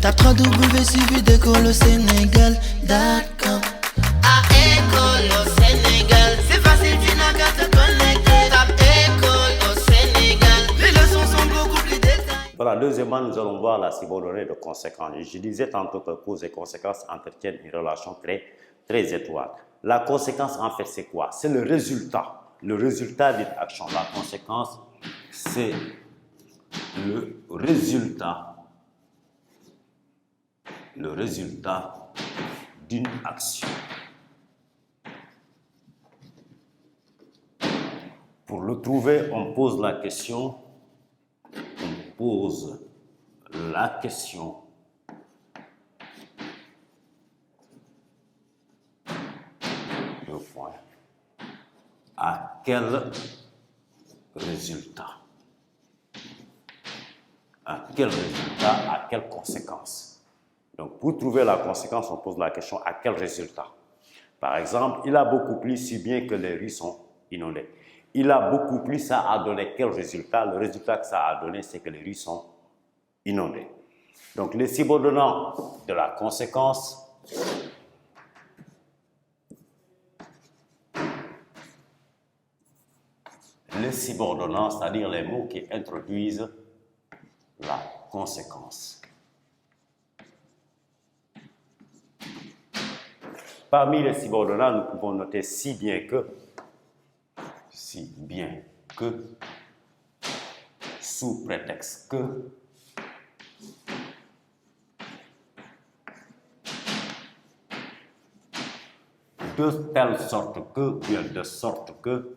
Tape 3W suivi d'école au Sénégal.com. À école au Sénégal, c'est facile, tu n'as qu'à te connecter. Tape école au Sénégal, les leçons sont beaucoup plus détaillées. Voilà, deuxièmement, nous allons voir la subordonnée de conséquence. Je disais tantôt que cause et conséquence entretiennent une relation très étroite. La conséquence, en fait, c'est quoi? C'est le résultat d'une action. La conséquence, c'est le résultat d'une action. Pour le trouver, on pose la question. Deux points. À quel résultat? À quel résultat? À quelle conséquence? Donc, pour trouver la conséquence, on pose la question à quel résultat? Par exemple, il a beaucoup plu si bien que les rues sont inondées. Il a beaucoup plu, ça a donné quel résultat? Le résultat que ça a donné, c'est que les rues sont inondées. Donc, les subordonnants de la conséquence, les subordonnants, c'est-à-dire les mots qui introduisent la conséquence. Parmi les subordonnats, nous pouvons noter si bien que, sous prétexte que, de telle sorte que, bien de sorte que,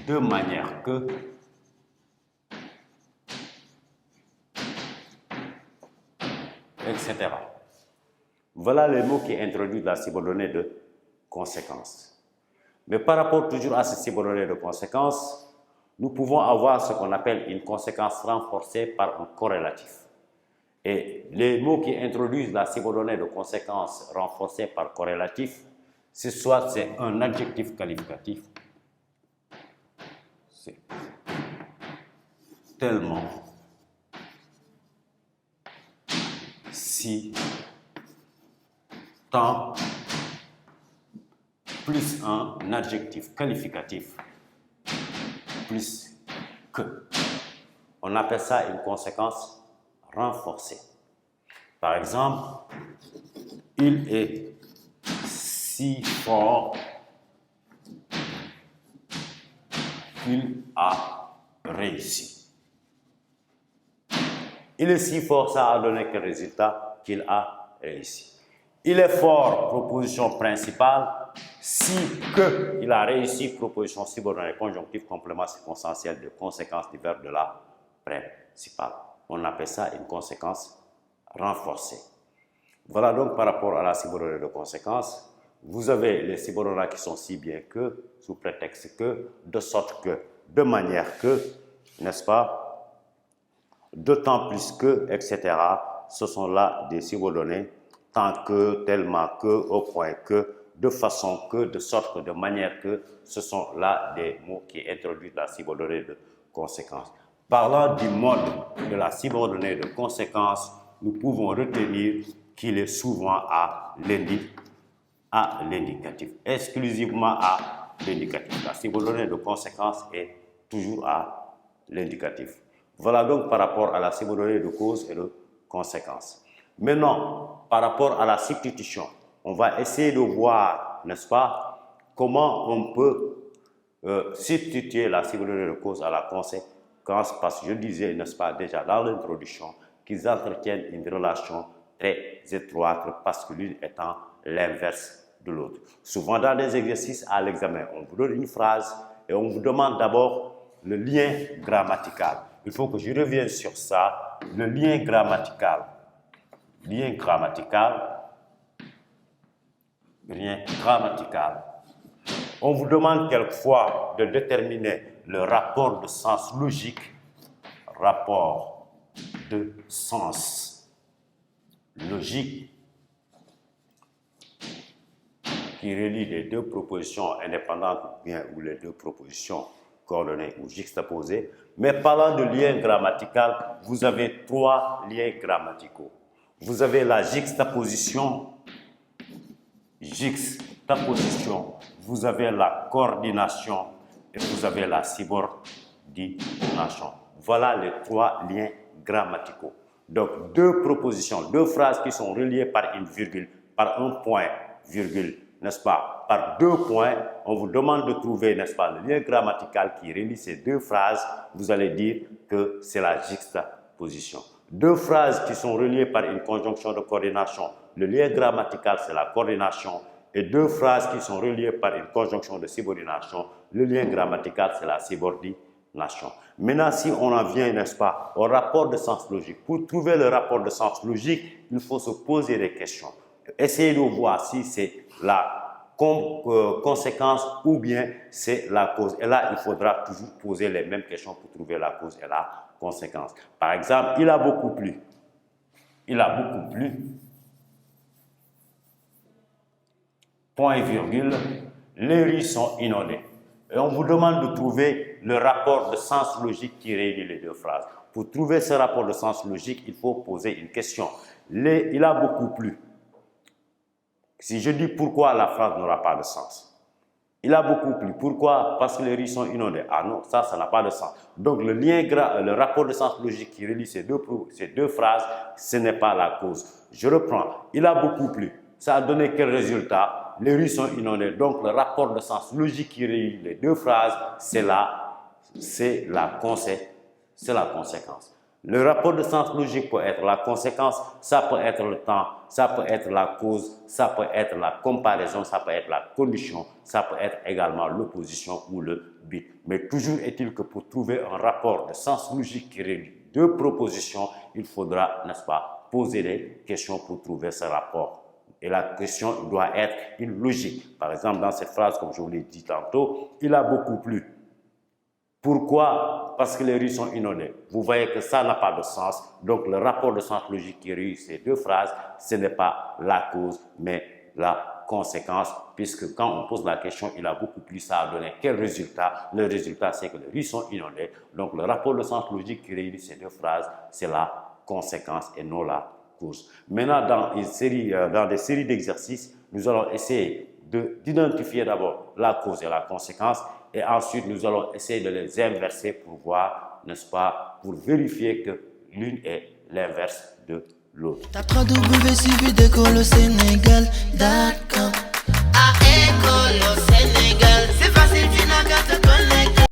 de manière que, etc. Voilà les mots qui introduisent la subordonnée de conséquence. Mais par rapport toujours à ces subordonnées de conséquence, nous pouvons avoir ce qu'on appelle une conséquence renforcée par un corrélatif. Et les mots qui introduisent la subordonnée de conséquence renforcée par corrélatif, c'est soit c'est un adjectif qualificatif, c'est tellement, si, tant, plus un adjectif qualificatif, plus que. On appelle ça une conséquence renforcée. Par exemple, il est si fort qu'il a réussi. Il est si fort, ça a donné quel résultat? Qu'il a réussi. Il est fort, proposition principale. Si que il a réussi, proposition subordonnée conjonctive, complément circonstanciel de conséquences du verbe de la principale. On appelle ça une conséquence renforcée. Voilà donc par rapport à la subordonnée de conséquence. Vous avez les subordonnats qui sont si bien que, sous prétexte que, de sorte que, de manière que, n'est-ce pas, d'autant plus que, etc. Ce sont là des subordonnés, tant que, tellement que, au point que, de façon que, de sorte que, de manière que, ce sont là des mots qui introduisent la subordonnée de conséquence. Parlant du mode de la subordonnée de conséquence, nous pouvons retenir qu'il est souvent à l'indicatif, exclusivement à l'indicatif. La subordonnée de conséquence est toujours à l'indicatif. Voilà donc par rapport à la subordonnée de cause et de conséquence. Maintenant, par rapport à la substitution, on va essayer de voir, n'est-ce pas, comment on peut substituer la subordonnée de cause à la conséquence, parce que je disais, n'est-ce pas, déjà dans l'introduction, qu'ils entretiennent une relation très étroite parce que l'une étant l'inverse de l'autre. Souvent dans des exercices à l'examen, on vous donne une phrase et on vous demande d'abord le lien grammatical. Il faut que je revienne sur ça, le lien grammatical. Lien grammatical. On vous demande quelquefois de déterminer le rapport de sens logique, rapport de sens logique qui relie les deux propositions indépendantes ou bien ou les deux propositions coordonnées ou juxtaposées. Mais parlant de lien grammatical, vous avez 3 liens grammaticaux. Vous avez la juxtaposition, vous avez la coordination et vous avez la subordination. Voilà les 3 liens grammaticaux. Donc, 2 propositions, 2 phrases qui sont reliées par une virgule, par un point, virgule, n'est-ce pas? Par 2 points, on vous demande de trouver, n'est-ce pas, le lien grammatical qui relie ces 2 phrases. Vous allez dire que c'est la juxtaposition. 2 phrases qui sont reliées par une conjonction de coordination. Le lien grammatical, c'est la coordination. Et 2 phrases qui sont reliées par une conjonction de subordination. Le lien grammatical, c'est la subordination. Maintenant, si on en vient, n'est-ce pas, au rapport de sens logique. Pour trouver le rapport de sens logique, il faut se poser des questions. Essayez de voir si c'est la conséquence ou bien c'est la cause. Et là, il faudra toujours poser les mêmes questions pour trouver la cause et la conséquence. Par exemple, il a beaucoup plu. Il a beaucoup plu. Point et virgule. Les rues sont inondées. Et on vous demande de trouver le rapport de sens logique qui réunit les 2 phrases. Pour trouver ce rapport de sens logique, il faut poser une question. Il a beaucoup plu. Si je dis pourquoi, la phrase n'aura pas de sens. Il a beaucoup plu. Pourquoi? Parce que les rues sont inondées. Ah non, ça n'a pas de sens. Donc le rapport de sens logique qui relie ces deux phrases, ce n'est pas la cause. Je reprends. Il a beaucoup plu. Ça a donné quel résultat? Les rues sont inondées. Donc le rapport de sens logique qui relie les 2 phrases, c'est la conséquence. Le rapport de sens logique peut être la conséquence, ça peut être le temps, ça peut être la cause, ça peut être la comparaison, ça peut être la condition, ça peut être également l'opposition ou le but. Mais toujours est-il que pour trouver un rapport de sens logique qui relie 2 propositions, il faudra, n'est-ce pas, poser des questions pour trouver ce rapport. Et la question doit être une logique. Par exemple, dans cette phrase, comme je vous l'ai dit tantôt, il a beaucoup plu. Pourquoi? Parce que les rues sont inondées. Vous voyez que ça n'a pas de sens. Donc, le rapport de sens logique qui relie ces 2 phrases, ce n'est pas la cause, mais la conséquence. Puisque quand on pose la question, il a beaucoup plu, ça a donné quel résultat? Le résultat, c'est que les rues sont inondées. Donc, le rapport de sens logique qui relie ces 2 phrases, c'est la conséquence et non la cause. Maintenant, dans des séries d'exercices, nous allons essayer d'identifier d'abord la cause et la conséquence. Et ensuite, nous allons essayer de les inverser pour voir, n'est-ce pas, pour vérifier que l'une est l'inverse de l'autre. Tape www.suividecolosénégal.com.